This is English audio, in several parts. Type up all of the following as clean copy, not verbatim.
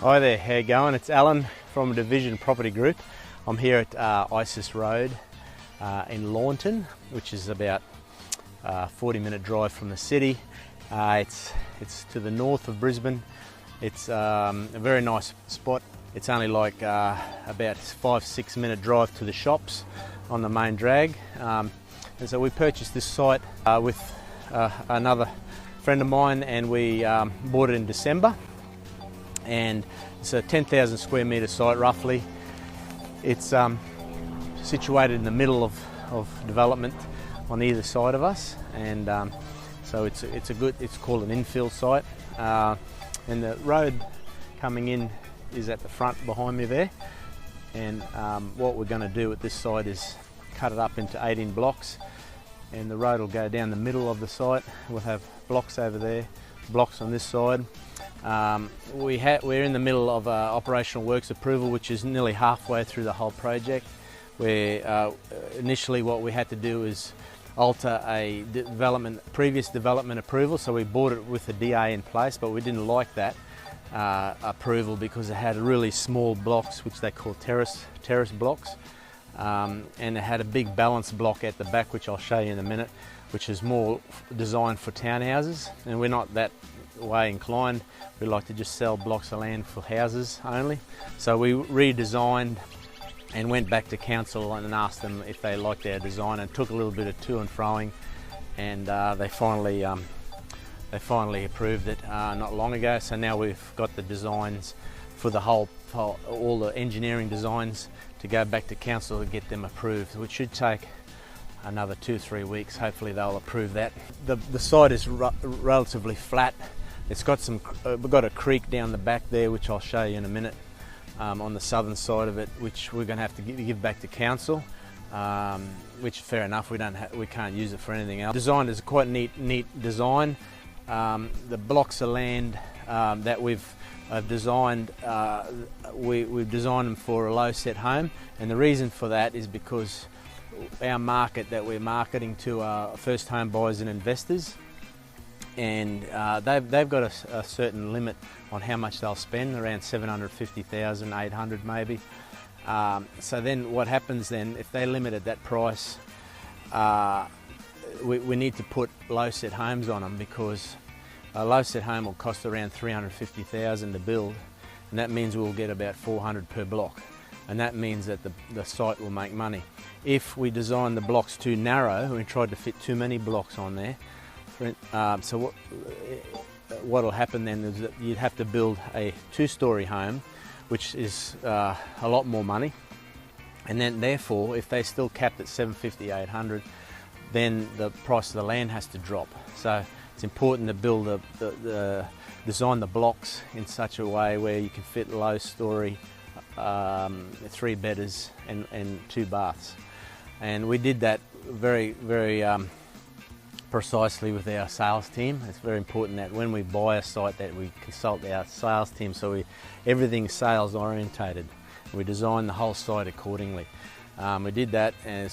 Hi there, how you going? It's Alan from Devision Property Group. I'm here at Isis Road in Lawnton, which is about a 40-minute drive from the city. It's to the north of Brisbane. It's a very nice spot. It's only like about 5-6 minute drive to the shops on the main drag. And so we purchased this site with another friend of mine, and we bought it in December. And it's a 10,000 square metre site roughly. It's situated in the middle of development on either side of us, and so it's called an infill site. And the road coming in is at the front behind me there. And what we're going to do at this site is cut it up into 18 blocks, and the road will go down the middle of the site. We'll have blocks over there, blocks on this side. We're in the middle of operational works approval, which is nearly halfway through the whole project, where initially what we had to do is alter a previous development approval. So we bought it with the DA in place, but we didn't like that approval because it had really small blocks, which they call terrace blocks, and it had a big balance block at the back, which I'll show you in a minute, which is more designed for townhouses, and we're not that way inclined. We like to just sell blocks of land for houses only. So we redesigned and went back to council and asked them if they liked our design, and took a little bit of to and froing, and they finally approved it not long ago. So now we've got the designs for the all the engineering designs to go back to council to get them approved, which should take another 2-3 weeks. Hopefully they'll approve that. The site is relatively flat. It's got we've got a creek down the back there, which I'll show you in a minute, on the southern side of it, which we're going to have to give back to council, which fair enough, we can't use it for anything else. Design is quite neat design. The blocks of land that we've designed, we've designed them for a low set home, and the reason for that is because our market that we're marketing to are first home buyers and investors, and they've got a certain limit on how much they'll spend, around 750,000, 800 maybe. So then what happens then, if they limit at that price, we need to put low set homes on them, because a low set home will cost around 350,000 to build, and that means we'll get about 400 per block, and that means that the site will make money. If we design the blocks too narrow, we tried to fit too many blocks on there, so what will happen then is that you'd have to build a 2-story home, which is a lot more money, and then therefore if they still capped at 750, 800, then the price of the land has to drop. So it's important to build design the blocks in such a way where you can fit low story 3 bedders and 2 baths. And we did that very precisely with our sales team. It's very important that when we buy a site that we consult our sales team, so everything's sales orientated. We design the whole site accordingly. We did that, and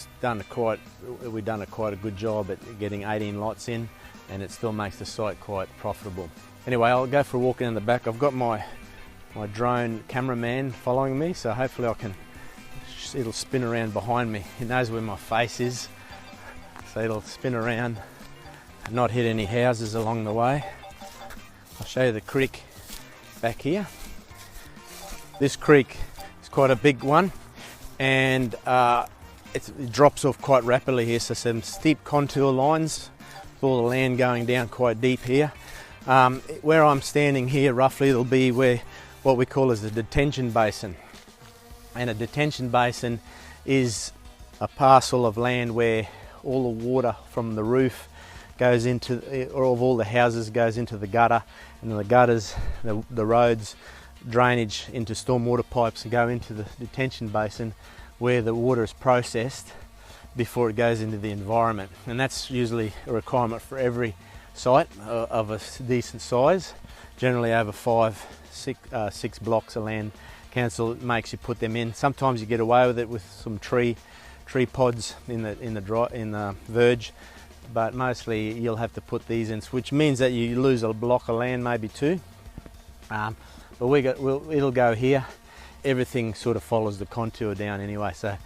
we've done quite a good job at getting 18 lots in, and it still makes the site quite profitable. Anyway, I'll go for a walk in the back. I've got my drone cameraman following me, so hopefully it'll spin around behind me. It knows where my face is, so it'll spin around and not hit any houses along the way. I'll show you the creek back here. This creek is quite a big one, and it drops off quite rapidly here, so some steep contour lines with all the land going down quite deep here. Where I'm standing here roughly, it'll be where what we call as the detention basin. And a detention basin is a parcel of land where all the water from the roof goes into, or of all the houses goes into the gutter, and the gutters, the roads, drainage into stormwater pipes and go into the detention basin, where the water is processed before it goes into the environment. And that's usually a requirement for every site of a decent size, generally over 6 blocks of land. Council makes you put them in. Sometimes you get away with it with some tree pods in the verge, but mostly you'll have to put these in, which means that you lose a block of land, maybe 2. But it'll go here. Everything sort of follows the contour down anyway, so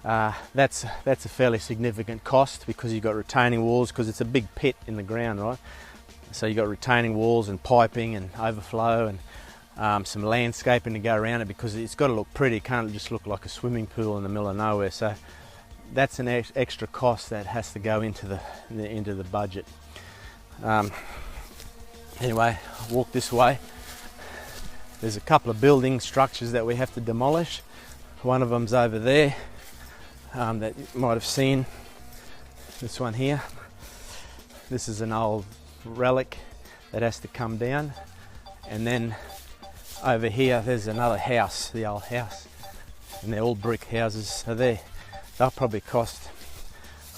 that's a fairly significant cost, because you've got retaining walls, because it's a big pit in the ground, right? So you've got retaining walls and piping and overflow and some landscaping to go around it, because it's got to look pretty. It can't just look like a swimming pool in the middle of nowhere. So that's an extra cost that has to go into the budget. Anyway, I'll walk this way. There's a couple of building structures that we have to demolish. One of them's over there, that you might have seen. This one here. This is an old relic that has to come down. And then over here there's another house, the old house. And they're all brick houses. So they'll probably cost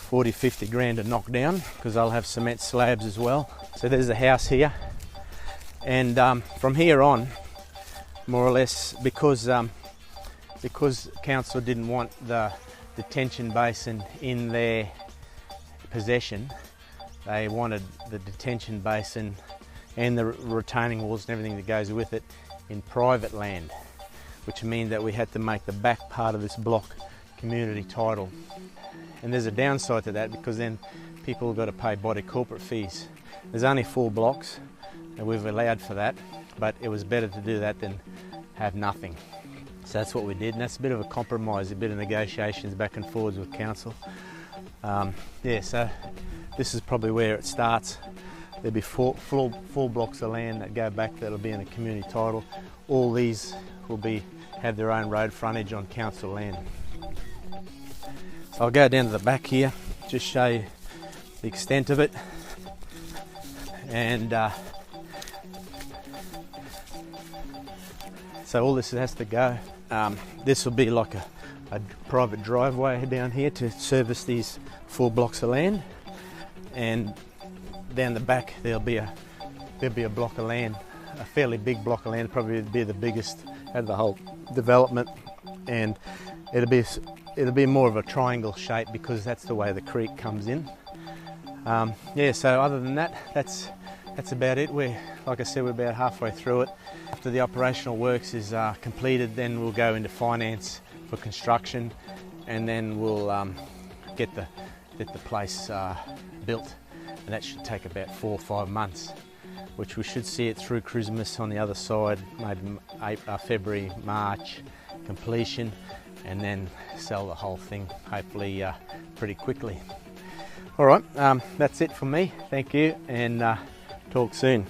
40-50 grand to knock down, because they'll have cement slabs as well. So there's a house here. And from here on, more or less, because council didn't want the detention basin in their possession, they wanted the detention basin and the retaining walls and everything that goes with it in private land, which means that we had to make the back part of this block community title. And there's a downside to that, because then people have got to pay body corporate fees. There's only 4 blocks and we've allowed for that, but it was better to do that than have nothing. So that's what we did, and that's a bit of a compromise, a bit of negotiations back and forwards with council. Yeah, so this is probably where it starts. There'll be four blocks of land that go back that'll be in a community title. All these will have their own road frontage on council land. So I'll go down to the back here, just show you the extent of it. And so all this has to go. This will be like a private driveway down here to service these 4 blocks of land, and down the back there'll be a block of land, a fairly big block of land, probably be the biggest out of the whole development, and it'll be more of a triangle shape, because that's the way the creek comes in. Yeah, so other than that, that's about it. Like I said, we're about halfway through it. After the operational works is completed, then we'll go into finance for construction, and then we'll get the place built, and that should take about 4 or 5 months, which we should see it through Christmas on the other side, maybe February, March completion, and then sell the whole thing hopefully pretty quickly. All right, that's it from me. Thank you, and talk soon.